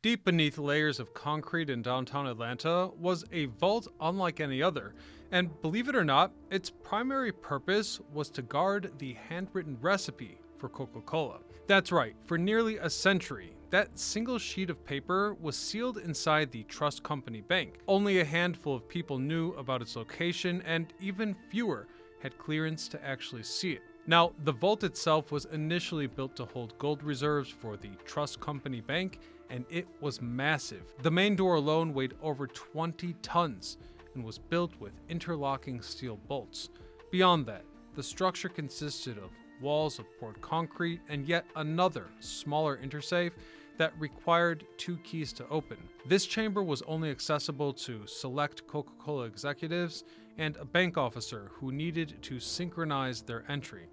Deep beneath layers of concrete in downtown Atlanta was a vault unlike any other, and believe it or not, its primary purpose was to guard the handwritten recipe for Coca-Cola. That's right, for nearly a century, that single sheet of paper was sealed inside the trust company bank. Only a handful of people knew about its location, and even fewer had clearance to actually see it. Now, the vault itself was initially built to hold gold reserves for the trust company bank, and it was massive. The main door alone weighed over 20 tons and was built with interlocking steel bolts. Beyond that, the structure consisted of walls of poured concrete and yet another, smaller intersafe that required 2 keys to open. This chamber was only accessible to select Coca-Cola executives and a bank officer who needed to synchronize their entry.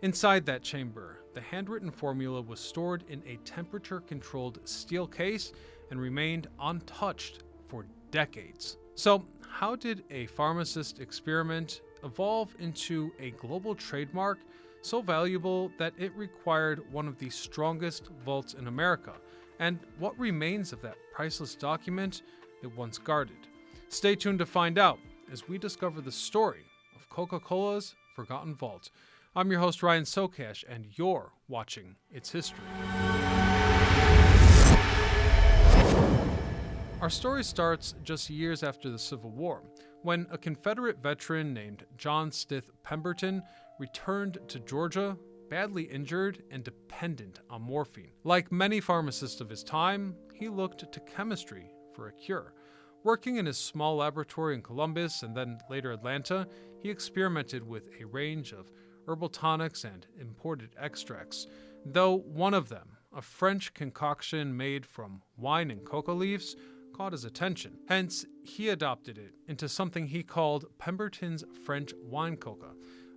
Inside that chamber, the handwritten formula was stored in a temperature-controlled steel case and remained untouched for decades. So, how did a pharmacist experiment evolve into a global trademark so valuable that it required one of the strongest vaults in America? And what remains of that priceless document it once guarded? Stay tuned to find out as we discover the story of Coca-Cola's Forgotten Vault. I'm your host, Ryan Socash, and you're watching It's History. Our story starts just years after the Civil War, when a Confederate veteran named John Pemberton returned to Georgia, badly injured and dependent on morphine. Like many pharmacists of his time, he looked to chemistry for a cure. Working in his small laboratory in Columbus and then later Atlanta, he experimented with a range of herbal tonics and imported extracts, though one of them, a French concoction made from wine and coca leaves, caught his attention. Hence, he adopted it into something he called Pemberton's French wine coca,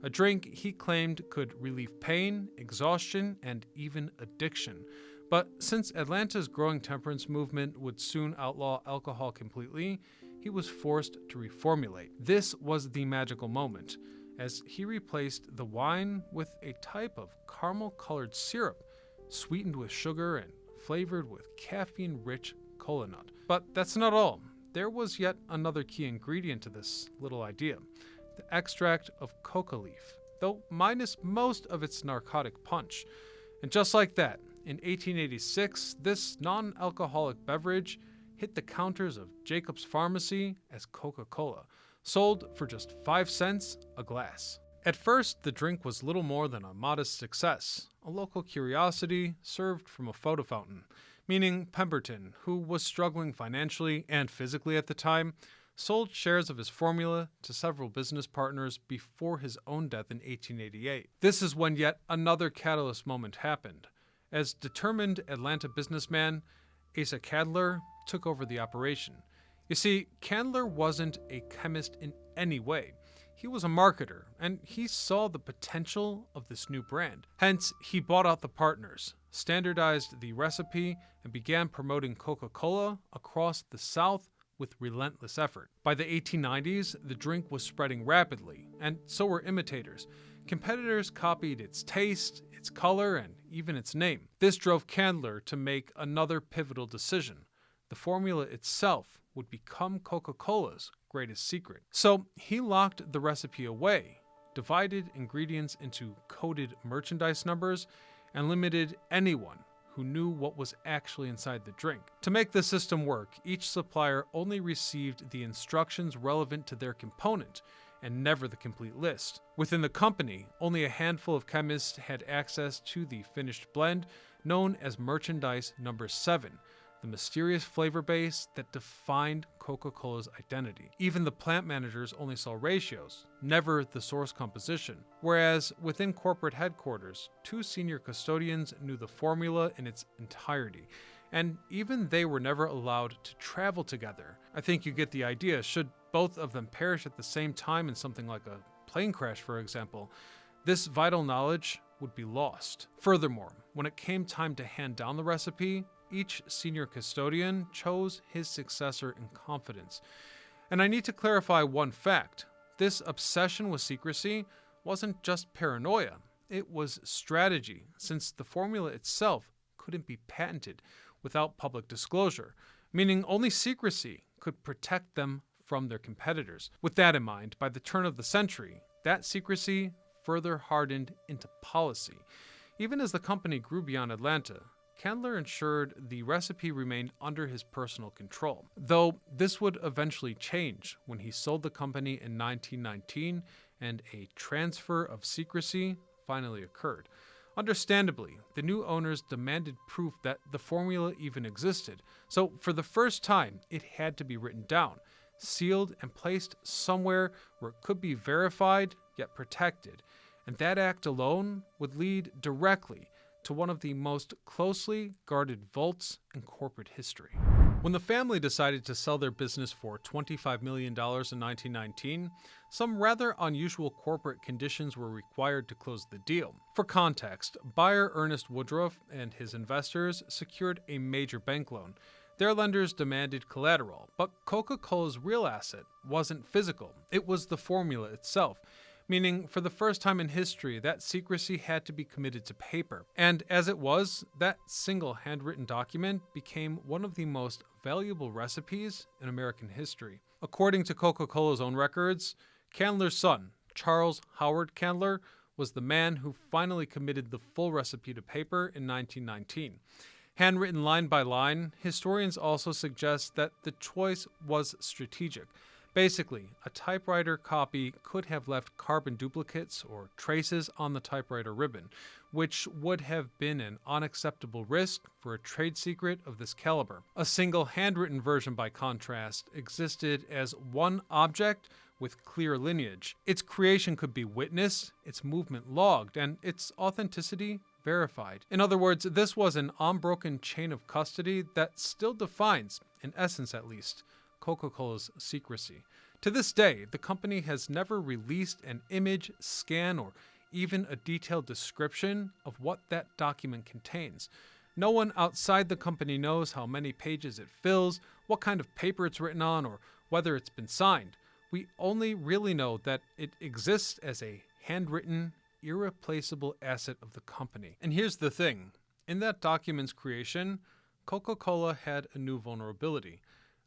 a drink he claimed could relieve pain, exhaustion, and even addiction. But since Atlanta's growing temperance movement would soon outlaw alcohol completely, he was forced to reformulate. This was the magical moment, as he replaced the wine with a type of caramel-colored syrup, sweetened with sugar and flavored with caffeine-rich cola nut. But that's not all. There was yet another key ingredient to this little idea: the extract of coca leaf, though minus most of its narcotic punch. And just like that, in 1886, this non-alcoholic beverage hit the counters of Jacob's Pharmacy as Coca-Cola, sold for just 5 cents a glass. At first, the drink was little more than a modest success, a local curiosity served from a photo fountain, meaning Pemberton, who was struggling financially and physically at the time, sold shares of his formula to several business partners before his own death in 1888. This is when yet another catalyst moment happened, as determined Atlanta businessman Asa Candler took over the operation. You see, Candler wasn't a chemist in any way. He was a marketer, and he saw the potential of this new brand. Hence, he bought out the partners, standardized the recipe, and began promoting Coca-Cola across the South with relentless effort. By the 1890s, the drink was spreading rapidly, and so were imitators. Competitors copied its taste, its color, and even its name. This drove Candler to make another pivotal decision. The formula itself would become Coca-Cola's greatest secret. So he locked the recipe away, divided ingredients into coded merchandise numbers, and limited anyone who knew what was actually inside the drink. To make the system work, each supplier only received the instructions relevant to their component, and never the complete list. Within the company, only a handful of chemists had access to the finished blend, known as merchandise number 7, the mysterious flavor base that defined Coca-Cola's identity. Even the plant managers only saw ratios, never the source composition. Whereas within corporate headquarters, 2 senior custodians knew the formula in its entirety, and even they were never allowed to travel together. I think you get the idea. Should both of them perish at the same time in something like a plane crash, for example, this vital knowledge would be lost. Furthermore, when it came time to hand down the recipe, each senior custodian chose his successor in confidence. And I need to clarify one fact. This obsession with secrecy wasn't just paranoia, it was strategy, since the formula itself couldn't be patented, without public disclosure, meaning only secrecy could protect them from their competitors. With that in mind, by the turn of the century, that secrecy further hardened into policy. Even as the company grew beyond Atlanta, Candler ensured the recipe remained under his personal control, though this would eventually change when he sold the company in 1919 and a transfer of secrecy finally occurred. Understandably, the new owners demanded proof that the formula even existed, so for the first time, it had to be written down, sealed, and placed somewhere where it could be verified yet protected, and that act alone would lead directly to one of the most closely guarded vaults in corporate history. When the family decided to sell their business for $25 million in 1919, some rather unusual corporate conditions were required to close the deal. For context, buyer Ernest Woodruff and his investors secured a major bank loan. Their lenders demanded collateral, but Coca-Cola's real asset wasn't physical, it was the formula itself. Meaning, for the first time in history, that secrecy had to be committed to paper. And as it was, that single handwritten document became one of the most valuable recipes in American history. According to Coca-Cola's own records, Candler's son, Charles Howard Candler, was the man who finally committed the full recipe to paper in 1919. Handwritten line by line, historians also suggest that the choice was strategic. Basically, a typewriter copy could have left carbon duplicates or traces on the typewriter ribbon, which would have been an unacceptable risk for a trade secret of this caliber. A single handwritten version, by contrast, existed as one object with clear lineage. Its creation could be witnessed, its movement logged, and its authenticity verified. In other words, this was an unbroken chain of custody that still defines, in essence at least, Coca-Cola's secrecy. To this day, the company has never released an image, scan, or even a detailed description of what that document contains. No one outside the company knows how many pages it fills, what kind of paper it's written on, or whether it's been signed. We only really know that it exists as a handwritten, irreplaceable asset of the company. And here's the thing. In that document's creation, Coca-Cola had a new vulnerability,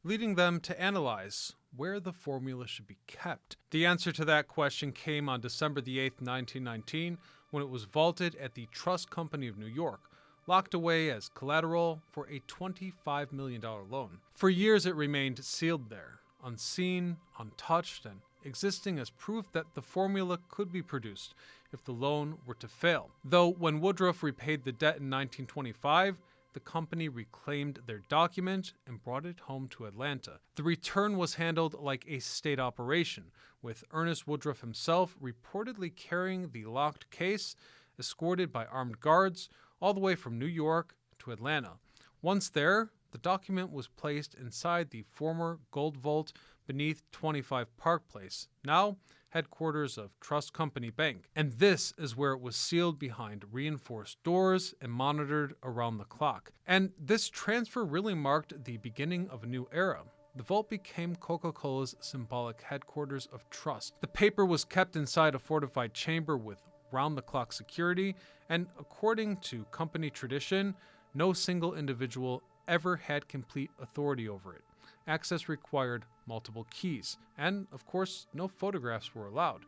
leading them to analyze where the formula should be kept. The answer to that question came on December the 8th, 1919, when it was vaulted at the Trust Company of New York, locked away as collateral for a $25 million loan. For years it remained sealed there, unseen, untouched, and existing as proof that the formula could be produced if the loan were to fail. Though when Woodruff repaid the debt in 1925, the company reclaimed their document and brought it home to Atlanta. The return was handled like a state operation, with Ernest Woodruff himself reportedly carrying the locked case, escorted by armed guards, all the way from New York to Atlanta. Once there, the document was placed inside the former gold vault beneath 25 Park Place, now headquarters of Trust Company Bank. And this is where it was sealed behind reinforced doors and monitored around the clock. And this transfer really marked the beginning of a new era. The vault became Coca-Cola's symbolic headquarters of trust. The paper was kept inside a fortified chamber with round-the-clock security, and according to company tradition, no single individual ever had complete authority over it. Access required multiple keys, and of course, no photographs were allowed.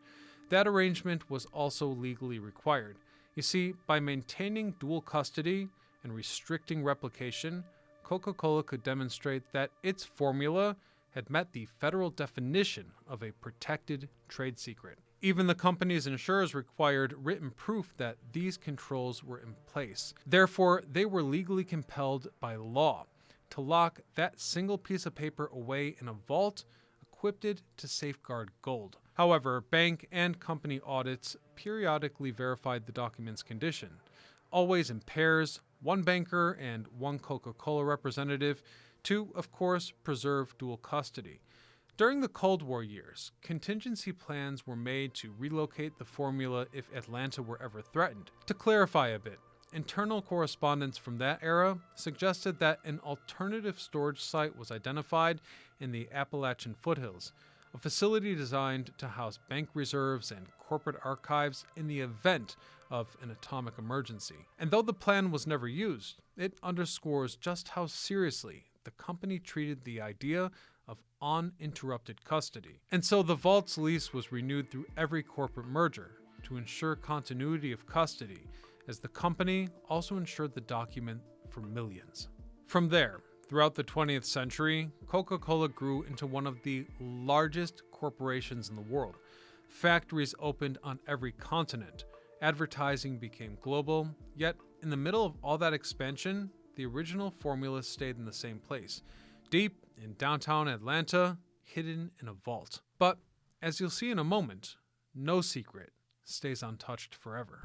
That arrangement was also legally required. You see, by maintaining dual custody and restricting replication, Coca-Cola could demonstrate that its formula had met the federal definition of a protected trade secret. Even the company's insurers required written proof that these controls were in place. Therefore, they were legally compelled by law to lock that single piece of paper away in a vault equipped to safeguard gold. However, bank and company audits periodically verified the document's condition, always in pairs, one banker and one Coca-Cola representative, to, of course, preserve dual custody. During the Cold War years, contingency plans were made to relocate the formula if Atlanta were ever threatened. To clarify a bit, internal correspondence from that era suggested that an alternative storage site was identified in the Appalachian foothills, a facility designed to house bank reserves and corporate archives in the event of an atomic emergency. And though the plan was never used, it underscores just how seriously the company treated the idea of uninterrupted custody. And so the vault's lease was renewed through every corporate merger to ensure continuity of custody, as the company also insured the document for millions. From there, throughout the 20th century, Coca-Cola grew into one of the largest corporations in the world. Factories opened on every continent. Advertising became global, yet in the middle of all that expansion, the original formula stayed in the same place, deep in downtown Atlanta, hidden in a vault. But, as you'll see in a moment, no secret stays untouched forever.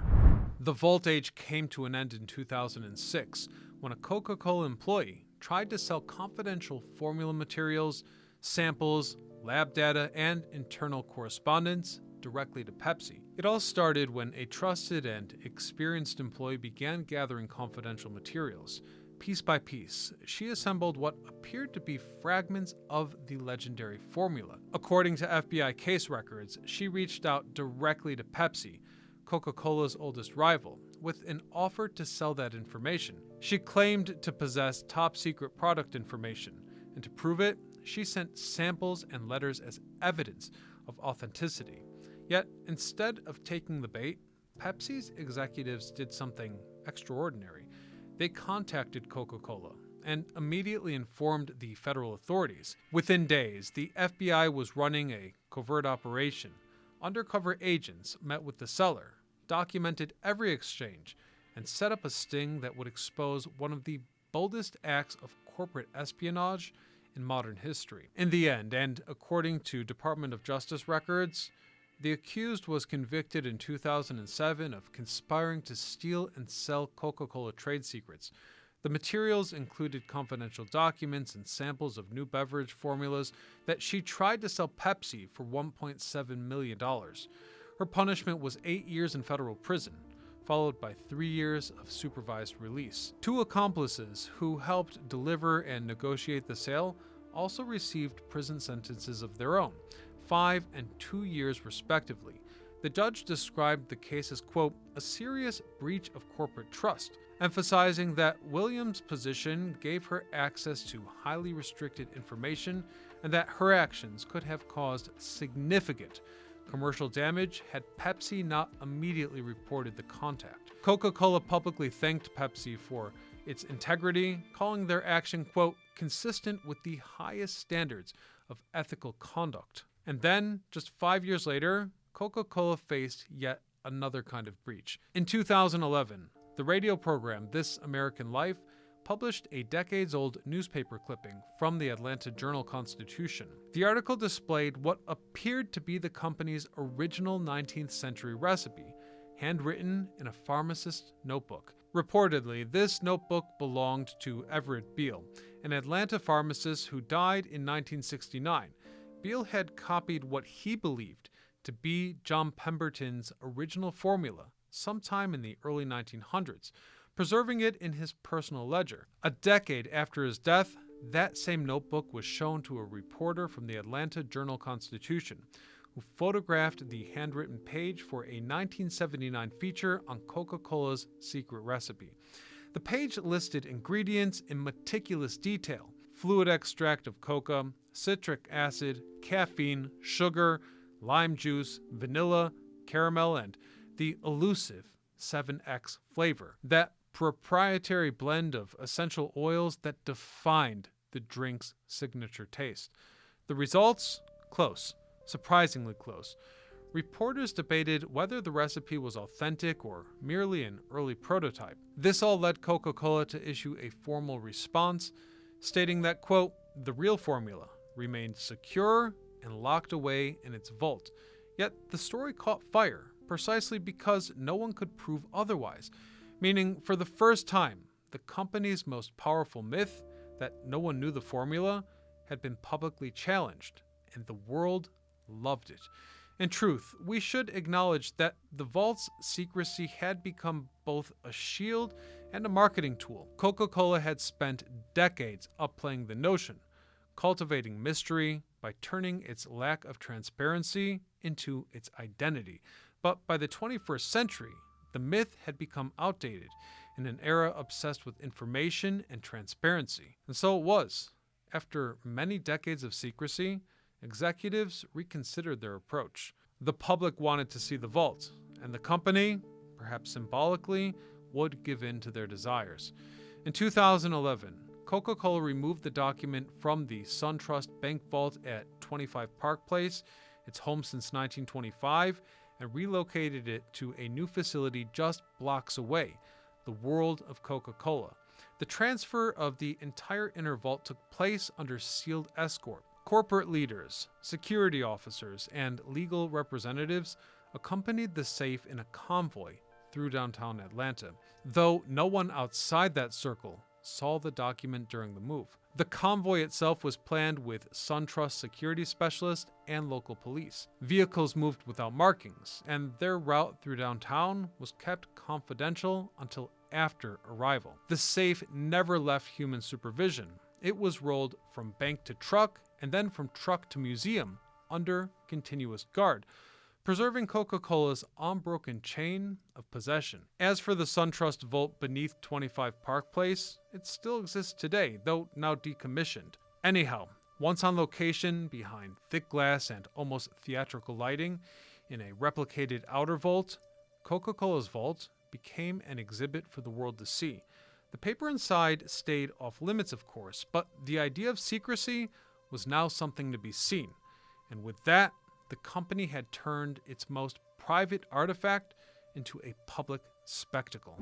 The vault age came to an end in 2006 when a Coca-Cola employee tried to sell confidential formula materials, samples, lab data, and internal correspondence directly to Pepsi. It all started when a trusted and experienced employee began gathering confidential materials. Piece by piece, she assembled what appeared to be fragments of the legendary formula. According to FBI case records, she reached out directly to Pepsi, Coca-Cola's oldest rival, with an offer to sell that information. She claimed to possess top-secret product information, and to prove it, she sent samples and letters as evidence of authenticity. Yet, instead of taking the bait, Pepsi's executives did something extraordinary. They contacted Coca-Cola and immediately informed the federal authorities. Within days, the FBI was running a covert operation. Undercover agents met with the seller, documented every exchange, and set up a sting that would expose one of the boldest acts of corporate espionage in modern history. In the end, and according to Department of Justice records, the accused was convicted in 2007 of conspiring to steal and sell Coca-Cola trade secrets. The materials included confidential documents and samples of new beverage formulas that she tried to sell Pepsi for $1.7 million. Her punishment was 8 years in federal prison, followed by 3 years of supervised release. Two accomplices who helped deliver and negotiate the sale also received prison sentences of their own, 5 and 2 years respectively. The judge described the case as, quote, a serious breach of corporate trust, emphasizing that Williams' position gave her access to highly restricted information and that her actions could have caused significant commercial damage had Pepsi not immediately reported the contact. Coca-Cola publicly thanked Pepsi for its integrity, calling their action, quote, consistent with the highest standards of ethical conduct. And then, just 5 years later, Coca-Cola faced yet another kind of breach. In 2011, the radio program This American Life published a decades-old newspaper clipping from the Atlanta Journal-Constitution. The article displayed what appeared to be the company's original 19th century recipe, handwritten in a pharmacist's notebook. Reportedly, this notebook belonged to Everett Beale, an Atlanta pharmacist who died in 1969. Beale had copied what he believed to be John Pemberton's original formula sometime in the early 1900s, preserving it in his personal ledger. A decade after his death, that same notebook was shown to a reporter from the Atlanta Journal-Constitution, who photographed the handwritten page for a 1979 feature on Coca-Cola's secret recipe. The page listed ingredients in meticulous detail: fluid extract of coca, citric acid, caffeine, sugar, lime juice, vanilla, caramel, and the elusive 7X flavor, that proprietary blend of essential oils that defined the drink's signature taste. The results? Close. Surprisingly close. Reporters debated whether the recipe was authentic or merely an early prototype. This all led Coca-Cola to issue a formal response, stating that, quote, the real formula remained secure and locked away in its vault. Yet the story caught fire precisely because no one could prove otherwise, meaning for the first time, the company's most powerful myth, that no one knew the formula, had been publicly challenged, and the world loved it. In truth, we should acknowledge that the vault's secrecy had become both a shield and a marketing tool. Coca-Cola had spent decades upplaying the notion. cultivating mystery by turning its lack of transparency into its identity. But by the 21st century, the myth had become outdated in an era obsessed with information and transparency. And so it was. After many decades of secrecy, executives reconsidered their approach. The public wanted to see the vault, and the company, perhaps symbolically, would give in to their desires. In 2011, Coca-Cola removed the document from the SunTrust Bank Vault at 25 Park Place, its home since 1925, and relocated it to a new facility just blocks away, the World of Coca-Cola. The transfer of the entire inner vault took place under sealed escort. Corporate leaders, security officers, and legal representatives accompanied the safe in a convoy through downtown Atlanta, though no one outside that circle saw the document during the move. The convoy itself was planned with SunTrust security specialists and local police. Vehicles moved without markings, and their route through downtown was kept confidential until after arrival. The safe never left human supervision. It was rolled from bank to truck, and then from truck to museum, under continuous guard, preserving Coca-Cola's unbroken chain of possession. As for the SunTrust vault beneath 25 Park Place, it still exists today, though now decommissioned. Anyhow, once on location behind thick glass and almost theatrical lighting in a replicated outer vault, Coca-Cola's vault became an exhibit for the world to see. The paper inside stayed off limits, of course, but the idea of secrecy was now something to be seen. And with that, the company had turned its most private artifact into a public spectacle.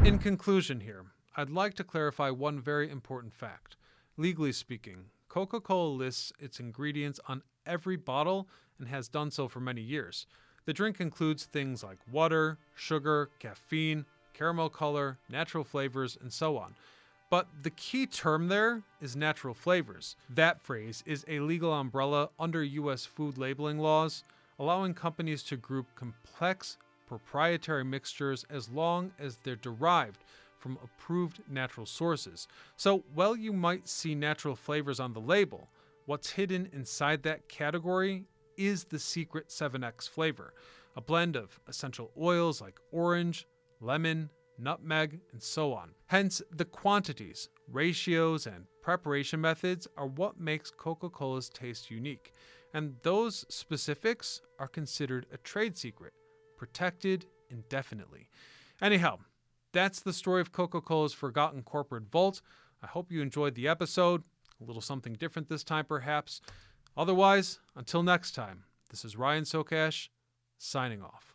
In conclusion here, I'd like to clarify one very important fact. Legally speaking, Coca-Cola lists its ingredients on every bottle and has done so for many years. The drink includes things like water, sugar, caffeine, caramel color, natural flavors, and so on. But the key term there is natural flavors. That phrase is a legal umbrella under U.S. food labeling laws, allowing companies to group complex, proprietary mixtures as long as they're derived from approved natural sources. So while you might see natural flavors on the label, what's hidden inside that category is the secret 7X flavor, a blend of essential oils like orange, lemon, nutmeg, and so on. Hence, the quantities, ratios, and preparation methods are what makes Coca-Cola's taste unique, and those specifics are considered a trade secret, protected indefinitely. Anyhow, that's the story of Coca-Cola's forgotten corporate vault. I hope you enjoyed the episode, a little something different this time perhaps. Otherwise, until next time, this is Ryan Sokash, signing off.